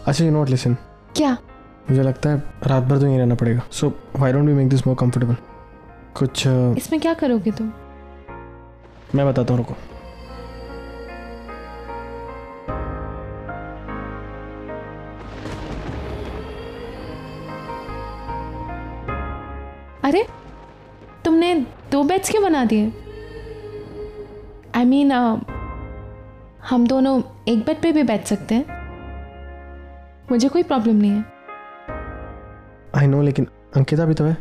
अच्छा you not listen, क्या? मुझे लगता है रात भर तो यहीं रहना पड़ेगा। So why don't we make this more comfortable? कुछ इसमें क्या करोगे तुम? मैं बताता हूँ, रुको। अरे तुमने 2 बेड्स क्यों बना दिए? आई मीन हम दोनों एक बेड पे भी बैठ सकते हैं, मुझे कोई प्रॉब्लम नहीं है। आई नो, लेकिन अंकिता भी तो है।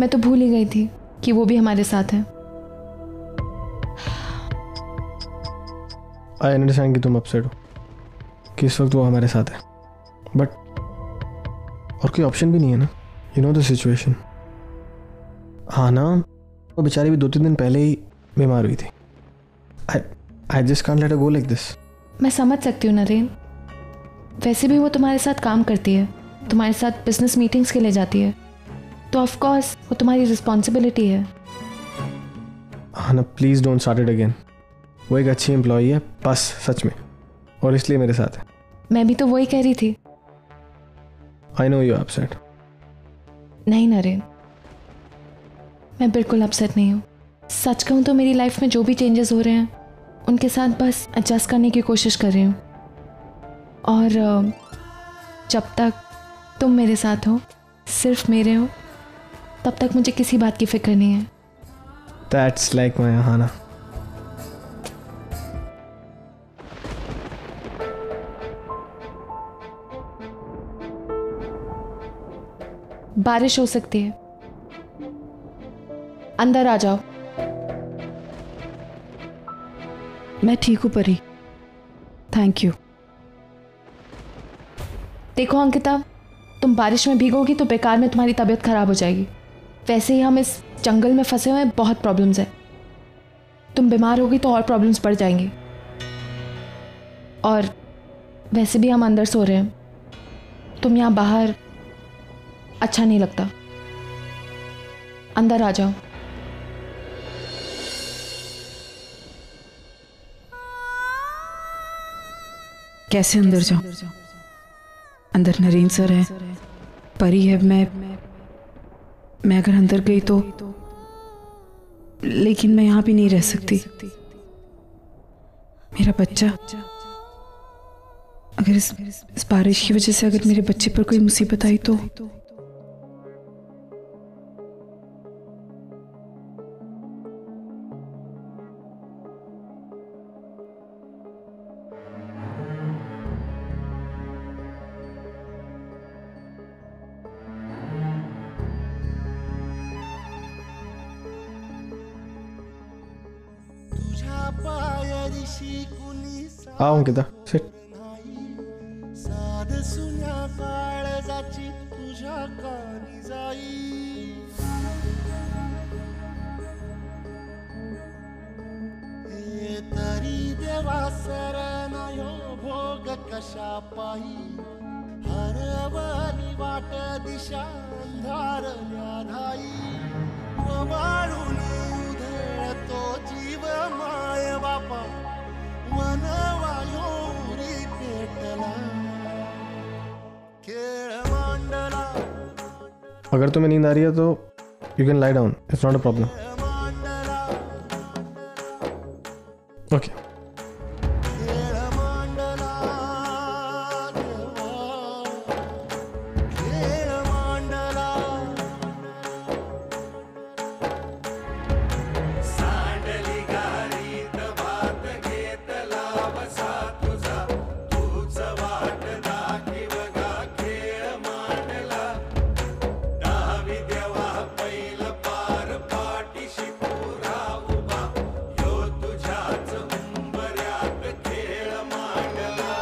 मैं तो भूल ही गई थी कि वो भी हमारे साथ है। आई अंडरस्टैंड कि तुम अपसेट हो कि इस वक्त वो हमारे साथ है, बट और कोई ऑप्शन भी नहीं है ना। You know the situation. हाँ ना, वो बेचारी भी 2-3 दिन पहले ही बीमार हुई थी। I just can't let her go like this. मैं समझ सकती हूँ नरेन, वैसे भी वो तुम्हारे साथ काम करती है, तुम्हारे साथ बिजनेस मीटिंग्स के लिए जाती है, तो ऑफ कोर्स वो तुम्हारी रिस्पॉन्सिबिलिटी है। हाँ ना, please don't start it again. वो एक अच्छी एम्प्लॉई है बस, सच में, और इसलिए मेरे साथ है। मैं भी तो वही कह रही थी। I know you are upset. नहीं नरेन, मैं बिल्कुल अपसेट नहीं हूँ। सच कहूँ तो मेरी लाइफ में जो भी चेंजेस हो रहे हैं उनके साथ बस एडजस्ट करने की कोशिश कर रही हूँ, और जब तक तुम मेरे साथ हो, सिर्फ मेरे हो, तब तक मुझे किसी बात की फिक्र नहीं है। That's like my Aahana. बारिश हो सकती है, अंदर आ जाओ। मैं ठीक हूँ परी, थैंक यू। देखो अंकिता, तुम बारिश में भीगोगी तो बेकार में तुम्हारी तबीयत खराब हो जाएगी। वैसे ही हम इस जंगल में फंसे हुए हैं, बहुत प्रॉब्लम्स है। तुम बीमार होगी तो और प्रॉब्लम्स बढ़ जाएंगी, और वैसे भी हम अंदर सो रहे हैं, तुम यहाँ बाहर अच्छा नहीं लगता। अंदर आ जाओ। कैसे अंदर जाऊं? अंदर नरेन सर है, परी है, मैं अगर अंदर गई तो, लेकिन मैं यहाँ भी नहीं रह सकती। मेरा बच्चा, अगर इस बारिश की वजह से अगर मेरे बच्चे पर कोई मुसीबत आई तो। आओ अंकिता, सिट। साध सुन्या काळजाची तुझ्या कानी जाई, हे तरी देवा सरनायो भोग कशा पायी, हरवली वाट दिशा अंधारल्या धाई, वाळून उधळतो जीव माय बापा, वनवायोरी पेटला, खेळ मांडला, अगर तुम्हें नींद आ रही है तो you can lie down, it's not a problem. Okay. खेळ मांडला देवा, खेळ मांडला, सांडली गारीत भात घेतला बसा तुझा, तूच वाट दाखीव गा, खेळ मांडला, दहावी देवा पैल पार पाठीशी पुरा उभा, यो तुझ्याच उंबऱ्यात खेळ मांडला.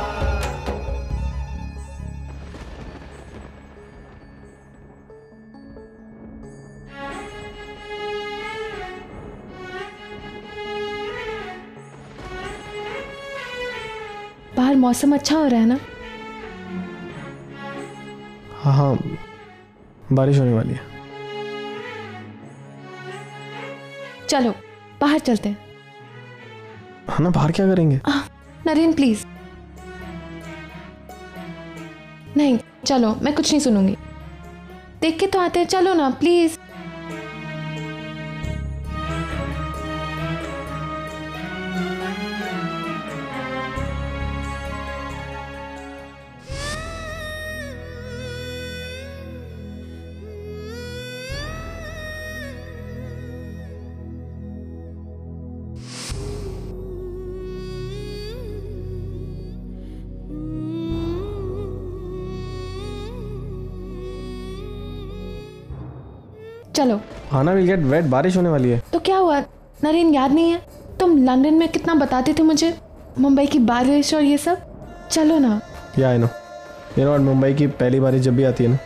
बाहर मौसम अच्छा हो रहा है ना? हाँ हाँ, बारिश होने वाली है। चलो बाहर चलते हैं। हाँ ना, बाहर क्या करेंगे? नरेन प्लीज। नहीं चलो, मैं कुछ नहीं सुनूंगी। देख के तो आते हैं, चलो ना प्लीज। चलो। आना विल गेट वेट, बारिश होने वाली है। तो क्या हुआ नरेन, याद नहीं है? तुम लंदन में कितना बताते थे मुझे, मुंबई की बारिश और ये सब। चलो ना। या आई नो, यू नो मुंबई की पहली बारिश जब भी आती है ना,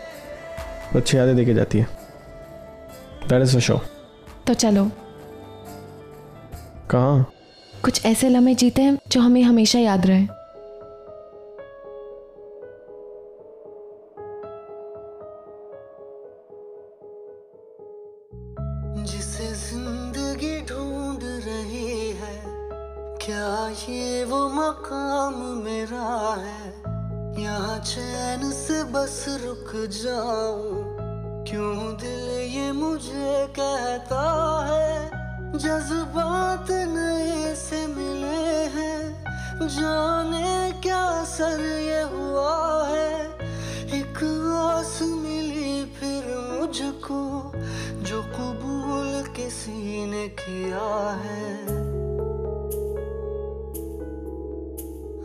तो अच्छी यादें देके जाती है। That is for sure. तो चलो। कहाँ? कुछ ऐसे लम्हे जीते हैं जो हमें हमेशा याद रहे। जिसे जिंदगी ढूंढ रही है, क्या ये वो मकाम मेरा है? यहाँ चैन से बस रुक जाऊं, क्यों दिल ये मुझे कहता है। जज्बात नए से मिले हैं, जाने क्या असर ये हुआ है। एक आस मिली फिर मुझको, जो कबूल किसी ने किया है।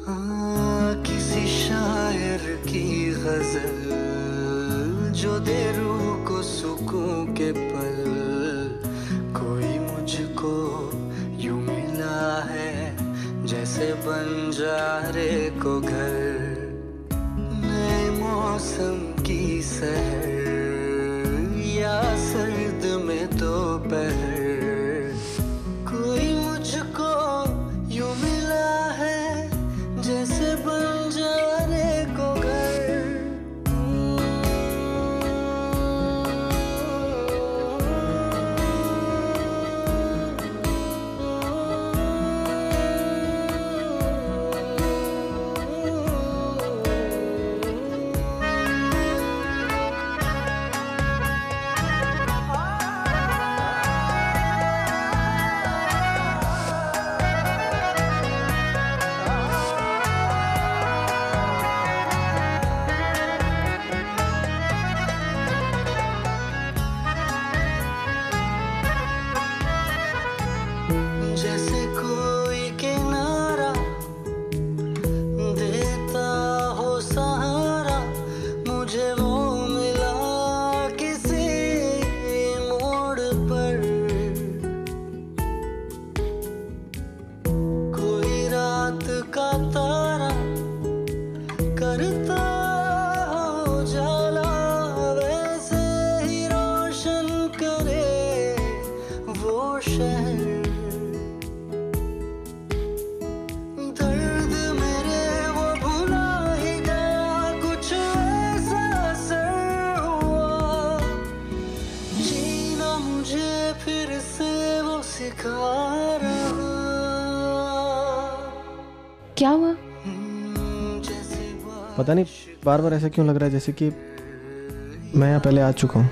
हाँ, किसी शायर की गजल जो दे रूह को सुकून के पल। कोई मुझको यूं मिला है जैसे बंजारे को घर। नए मौसम की सहर या सर्द में दोपहर। कोई मुझको यूं मिला है जैसे बंजारे को घर। जैसे कोई किनारा देता हो सहारा, मुझे वो मिला किसी मोड़ पर। कोई रात का तारा करता हो जाला, वैसे ही रोशन करे वो शहर। क्या हुआ? पता नहीं बार बार ऐसा क्यों लग रहा है जैसे कि मैं यहाँ पहले आ चुका हूँ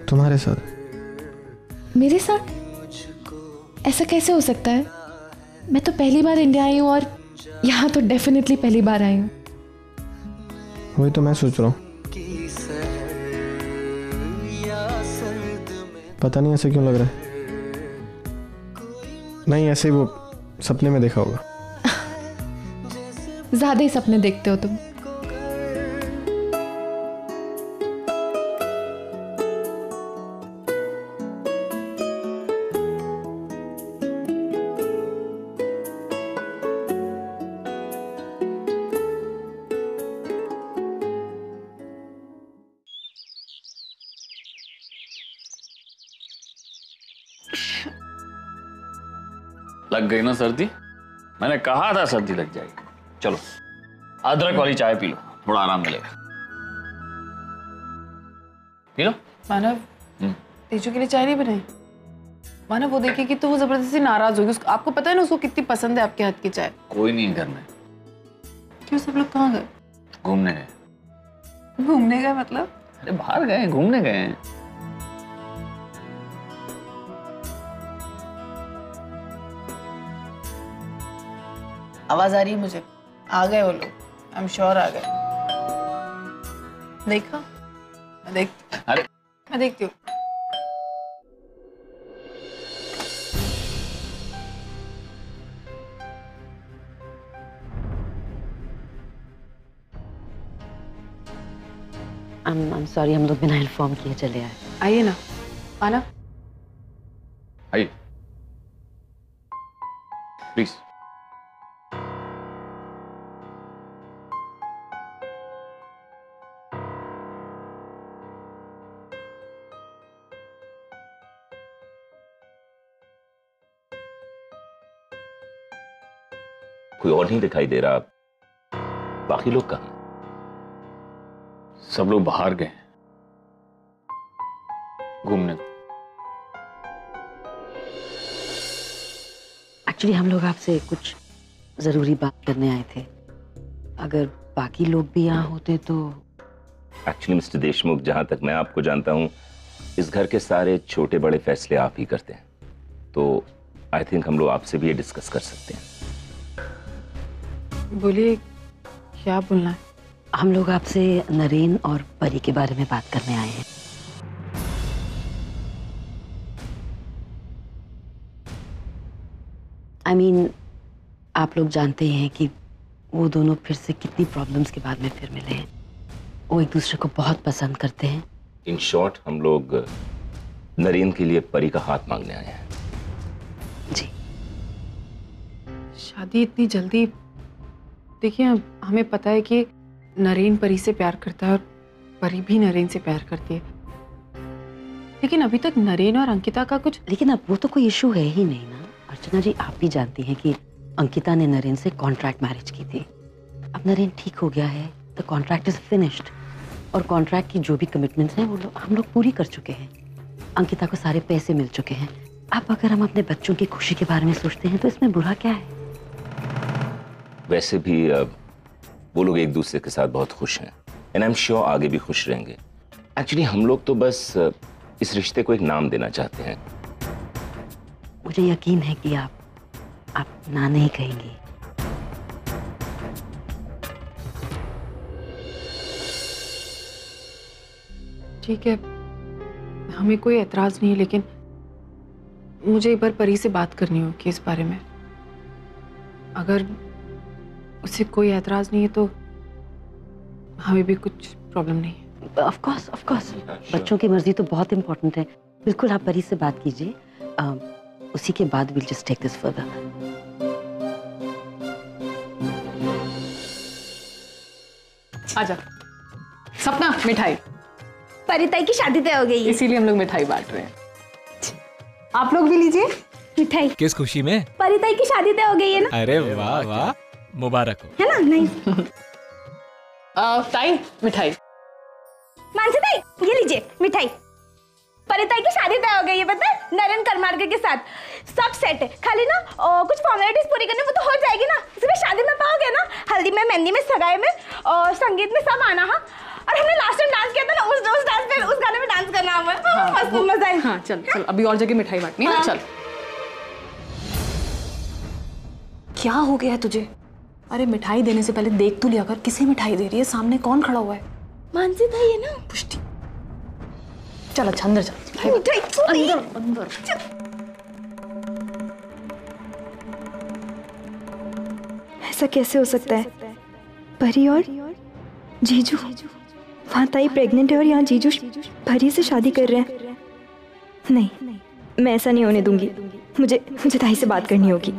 तुम्हारे साथ। मेरे साथ? ऐसा कैसे हो सकता है? मैं तो पहली बार इंडिया आई हूँ और यहाँ तो डेफिनेटली पहली बार आई हूँ। वही तो मैं सोच रहा हूँ, पता नहीं ऐसे क्यों लग रहा है। नहीं, ऐसे ही वो सपने में देखा होगा। ज्यादा ही सपने देखते हो तुम। लग गई ना सर्दी? मैंने कहा था सर्दी लग जाएगी। चलो अदरक वाली चाय पी लो, थोड़ा आराम मिलेगा। P low. मानव, तेजू के लिए चाय नहीं बनाई? माना वो देखेगी तो वो जबरदस्ती नाराज होगी। आपको पता है ना उसको कितनी पसंद है आपके हाथ की चाय। कोई नहीं है घर में। क्यों, सब लोग कहाँ गए? घूमने गए। घूमने गए मतलब? अरे बाहर गए, घूमने गए हैं। आवाज आ रही है मुझे, आ गए वो लोग, आई एम श्योर आ गए। देखा, मैं देखती हूँ। I'm sorry, हम लोग बिना इन्फॉर्म किए चले आए। आइए ना, आना। आइए प्लीज। कोई और नहीं दिखाई दे रहा, बाकी लोग कहाँ? सब लोग बाहर गए घूमने। एक्चुअली हम लोग आपसे कुछ जरूरी बात करने आए थे। अगर बाकी लोग भी यहाँ होते तो। एक्चुअली मिस्टर देशमुख, जहां तक मैं आपको जानता हूं, इस घर के सारे छोटे बड़े फैसले आप ही करते हैं, तो आई थिंक हम लोग आपसे भी ये डिस्कस कर सकते हैं। बोलिए, क्या बोलना है? हम लोग आपसे नरेन और परी के बारे में बात करने आए हैं। I mean, आप लोग जानते हैं कि वो दोनों फिर से कितनी प्रॉब्लम्स के बाद में फिर मिले हैं। वो एक दूसरे को बहुत पसंद करते हैं। इन शॉर्ट, हम लोग नरेन के लिए परी का हाथ मांगने आए हैं। जी। शादी इतनी जल्दी? देखिए, हमें पता है कि नरेन परी से प्यार करता है और परी भी नरेन से प्यार करती है, लेकिन अभी तक नरेन और अंकिता का कुछ। लेकिन अब वो तो कोई इशू है ही नहीं ना। अर्चना जी, आप भी जानती हैं कि अंकिता ने नरेन से कॉन्ट्रैक्ट मैरिज की थी। अब नरेन ठीक हो गया है, द कॉन्ट्रैक्ट इज फिनिश्ड, और कॉन्ट्रैक्ट की जो भी कमिटमेंट्स हैं वो हम लोग पूरी कर चुके हैं। अंकिता को सारे पैसे मिल चुके हैं। अब अगर हम अपने बच्चों की खुशी के बारे में सोचते हैं तो इसमें बुरा क्या है? वैसे भी वो लोग एक दूसरे के साथ बहुत खुश हैं, एंड आई एम श्योर आगे भी खुश रहेंगे। एक्चुअली हम लोग तो बस इस रिश्ते को एक नाम देना चाहते हैं। मुझे यकीन है कि आप ना नहीं कहेंगी। ठीक है, हमें कोई एतराज नहीं है, लेकिन मुझे एक बार परी से बात करनी होगी इस बारे में। अगर उसे कोई एतराज नहीं है तो हमें भी कुछ प्रॉब्लम नहीं है। ऑफ कोर्स बच्चों की मर्जी तो बहुत इंपॉर्टेंट है। बिल्कुल, आप परी से बात कीजिए, उसी के बाद will just take this further. आजा सपना, मिठाई। परिताई की शादी तय हो गई है, इसीलिए हम लोग मिठाई बांट रहे हैं। आप लोग भी लीजिए मिठाई। किस खुशी में? परिताई की शादी तय हो गई है ना। अरे वाह वाह, मुबारक हो। है ना? नहीं ताई, मिठाई। मानसी ताई, ये लीजिए मिठाई। परिताई की शादी तय हो गई है, पता है? नरेन करमारकर के साथ। सब सेट है, खाली ना कुछ फॉर्मेलिटीज पूरी करनी, वो तो हो जाएगी ना। सिर्फ शादी में पाओगे ना, हल्दी में, मेहंदी में, सगाई में और संगीत में सब आना। हाँ, और हमने लास्ट टाइम डांस किया था ना, उस डांस पे, उस गाने में डांस करना हमें। मस्त मजा आएगा। हाँ चल, अभी और जगह मिठाई बांटनी है ना। चल। क्या हो गया है तुझे? अरे मिठाई देने से पहले देख तो लिया कर, किसे मिठाई दे रही है, सामने कौन खड़ा हुआ है? मानसी ताई है ना। पुष्टि, चल अच्छा अंदर चल। अंदर। ऐसा कैसे हो सकता है? परी और जीजू, वहाँ ताई प्रेग्नेंट है और यहाँ जीजू परी से शादी कर रहे हैं। नहीं, मैं ऐसा नहीं होने दूंगी। मुझे ताई से बात करनी होगी।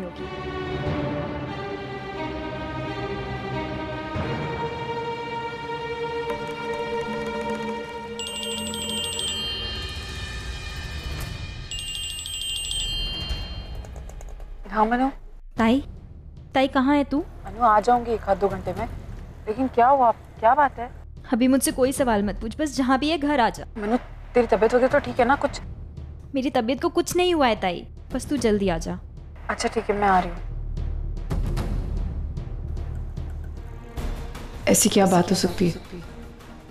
हाँ मनु। ताई कहाँ है तू? मनु, आ जाऊंगी 1-2 घंटे में। लेकिन क्या हुआ, क्या बात है? अभी मुझसे कोई सवाल मत पूछ, बस जहाँ भी है घर आ जा। मनु, तेरी तबीयत वगैरह तो ठीक है ना? कुछ मेरी तबीयत को कुछ नहीं हुआ है ताई, बस तू जल्दी आ जा। अच्छा ठीक है, मैं आ रही हूँ। ऐसी क्या बात हो सकती है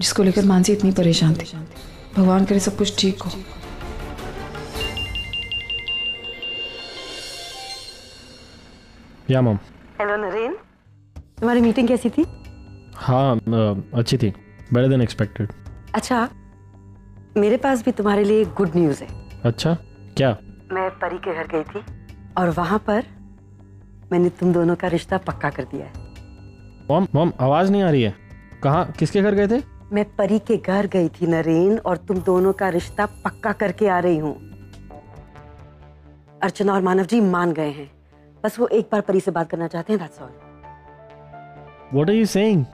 जिसको लेकर मानसी इतनी परेशान थी? भगवान करे सब कुछ ठीक हो। या मॉम। हेलो नरेन, तुम्हारी मीटिंग कैसी थी? हाँ अच्छी थी, बेटर देन एक्सपेक्टेड। अच्छा, मेरे पास भी तुम्हारे लिए गुड न्यूज़ है। अच्छा, क्या? मैं परी के घर गई थी और वहां पर मैंने तुम दोनों का रिश्ता पक्का कर दिया है। मॉम आवाज नहीं आ रही है। कहाँ, किसके घर गए थे? मैं परी के घर गई थी नरेन, और तुम दोनों का रिश्ता पक्का करके आ रही हूँ। अर्चना और मानव जी मान गए हैं, बस वो एक बार परी से बात करना चाहते हैं, that's all. What are you saying?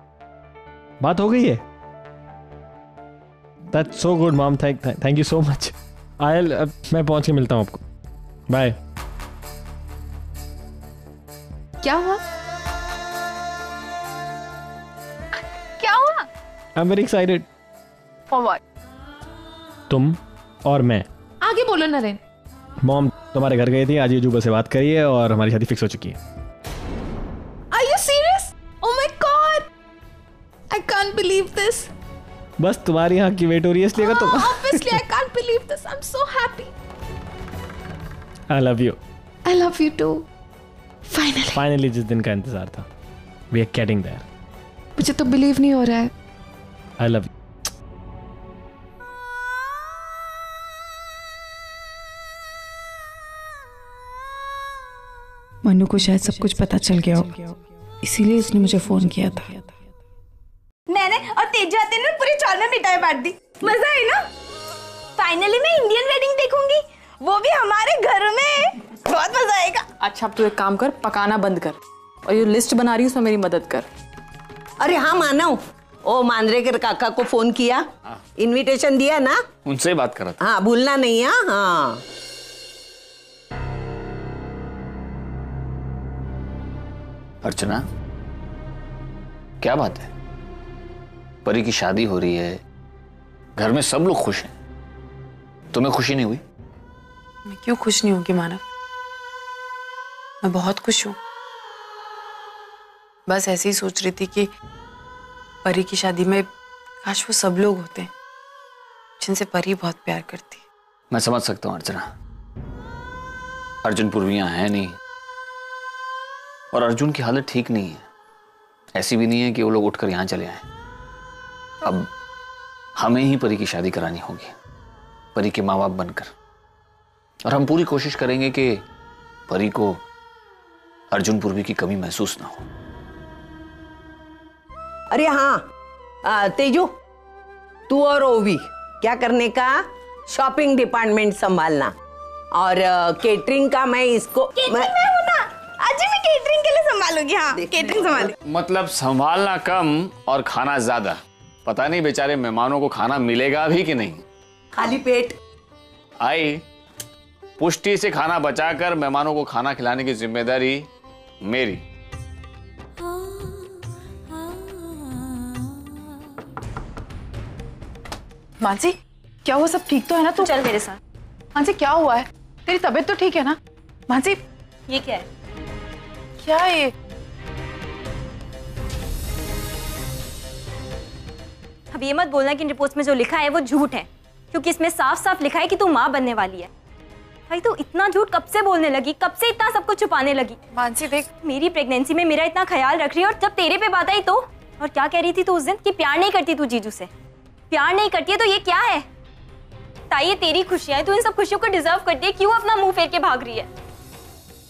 बात हो गई है? That's so good, mom. Thank you so much. मैं पहुंच के मिलता हूँ आपको। बाय। क्या हुआ? क्या हुआ? I'm very excited. For what? तुम और मैं। आगे बोलो नरेन। मॉम तुम्हारे घर गई थी, आज ये जुबा से बात करी है और हमारी शादी फिक्स हो चुकी है। Are you serious? Oh my God! I can't believe this. बस तुम्हारी यहाँ की वेट हो रही है इसलिए तुम। Obviously, I can't believe this. I'm so happy. I love you. I love you too. Finally. Finally जिस दिन का इंतजार था। We are getting there. मुझे तो बिलीव नहीं हो रहा है। I love you. मनु को शायद सब कुछ पता चल गया होगा, इसीलिए उसने मुझे फोन किया था। मैंने और तेजू आते ने पूरे चौल में मिठाई बांट दी। मजा है ना? फाइनली मैं इंडियन वेडिंग देखूंगी, वो भी हमारे घर में। बहुत मजा आएगा। अच्छा अब तू एक काम कर, पकाना बंद कर और ये लिस्ट बना रही हूँ, उसमें मेरी मदद कर। अरे हाँ मानव, ओ मांद्रेकर काका को फोन किया, इनविटेशन दिया ना? उनसे बात कर रहा था। हाँ भूलना नहीं। हाँ अर्चना, क्या बात है? परी की शादी हो रही है, घर में सब लोग खुश हैं, तुम्हें खुशी नहीं हुई? मैं क्यों खुश नहीं होंगी मानव, मैं बहुत खुश हूँ। बस ऐसे ही सोच रही थी कि परी की शादी में काश वो सब लोग होते हैं जिनसे परी बहुत प्यार करती। मैं समझ सकता हूँ अर्चना, अर्जुन पूर्व यहाँ है नहीं और अर्जुन की हालत ठीक नहीं है। ऐसी भी नहीं है कि वो लोग उठकर यहाँ चले आए। अब हमें ही परी की शादी करानी होगी, परी के माँ बाप बनकर, और हम पूरी कोशिश करेंगे कि परी को अर्जुन पूर्वी की कमी महसूस ना हो। अरे हाँ तेजू, तू और ओवी क्या करने का? शॉपिंग डिपार्टमेंट संभालना, और केटरिंग का मैं इसको आज मैं केटरिंग के लिए संभालूंगी। हाँ केटरिंग संभालूंगी। मतलब संभालना कम और खाना ज्यादा। पता नहीं बेचारे मेहमानों को खाना मिलेगा भी कि नहीं। खाली पेट आई पुष्टि से खाना बचाकर मेहमानों को खाना खिलाने की जिम्मेदारी मेरी। मानसी क्या हुआ, सब ठीक तो है ना? तू चल मेरे साथ। मानसी क्या हुआ है? तेरी तबीयत तो ठीक है ना? मानसी ये क्या है? क्या है ये? अब ये मत बोलना कि इन रिपोर्ट्स में जो लिखा है वो झूठ है, क्योंकि इसमें साफ साफ लिखा है कि तू माँ बनने वाली है। भाई तू इतना झूठ कब से बोलने लगी, कब से इतना सब कुछ छुपाने लगी? मानसी देख, मेरी प्रेगनेंसी में मेरा इतना ख्याल रख रही है और जब तेरे पे बात आई तो? और क्या कह रही थी तू उस दिन कि प्यार नहीं करती तू जीजू से? प्यार नहीं करती है तो ये क्या है? ताई ये तेरी खुशियां है, तू इन सब खुशियों को डिजर्व करती है, क्यों अपना मुंह फेर के भाग रही है?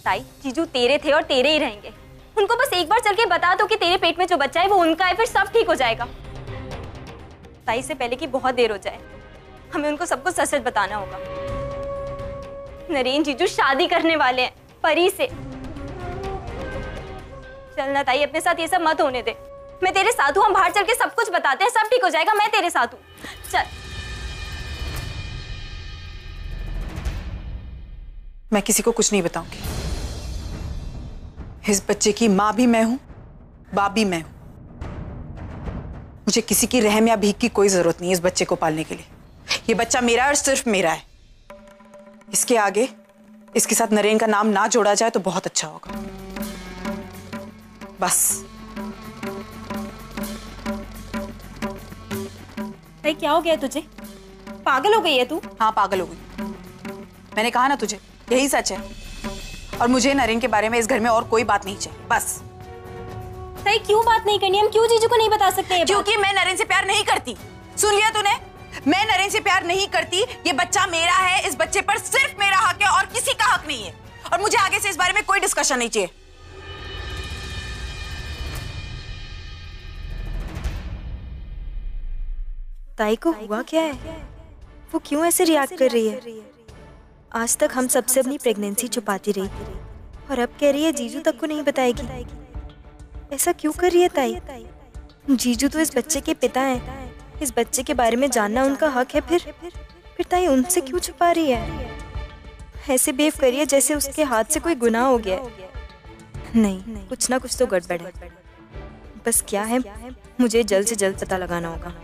ताई जीजू तेरे थे और तेरे ही रहेंगे, उनको बस एक बार चल के बता दो कि तेरे पेट में जो बच्चा है वो उनका है, फिर सब ठीक हो जाएगा। ताई से पहले कि बहुत देर हो जाए, हमें उनको सब कुछ सच सच बताना होगा। नरेन जीजू शादी करने वाले हैं परी से। चलना ताई, अपने साथ ये सब मत होने दे। मैं तेरे साथ हूँ, हम बाहर चल के सब कुछ बताते हैं, सब ठीक हो जाएगा, मैं तेरे साथ हूँ। चल। मैं किसी को कुछ नहीं बताऊंगी। इस बच्चे की माँ भी मैं हूँ, बाप भी मैं हूँ। मुझे किसी की रहम या भीख की कोई जरूरत नहीं है इस बच्चे को पालने के लिए। ये बच्चा मेरा और सिर्फ मेरा है। इसके आगे इसके साथ नरेन का नाम ना जोड़ा जाए तो बहुत अच्छा होगा। बस। भाई क्या हो गया तुझे? पागल हो गई है तू? हाँ पागल हो गई। मैंने कहा ना तुझे, यही सच है। और मुझे नरेन के बारे में इस घर में और कोई बात नहीं चाहिए, बस। भाई क्यों बात नहीं करनी? हम क्यों जीजू को नहीं बता सकते? क्योंकि मैं नरेन से प्यार नहीं करती। सुन लिया तूने? मैं नरेन से प्यार नहीं करती। ये बच्चा मेरा है, इस बच्चे पर सिर्फ मेरा हक है और किसी का हक नहीं है। और मुझे आगे से इस बारे में कोई डिस्कशन नहीं चाहिए। ताई को हुआ क्या है? वो क्यों ऐसे रिएक्ट कर रही है? आज तक हम सबसे अपनी प्रेगनेंसी छुपाती रही और अब कह रही है जीजू तक को नहीं बताएगी। ऐसा क्यों कर रही है ताई? जीजू तो इस बच्चे के पिता हैं। इस बच्चे के बारे में जानना उनका हक है। फिर ताई उनसे क्यों छुपा रही है? ऐसे बिहेव करिए जैसे उसके हाथ से कोई गुनाह हो गया है। नहीं, कुछ ना कुछ तो गड़बड़ है। बस क्या है, मुझे जल्द से जल्द पता लगाना होगा।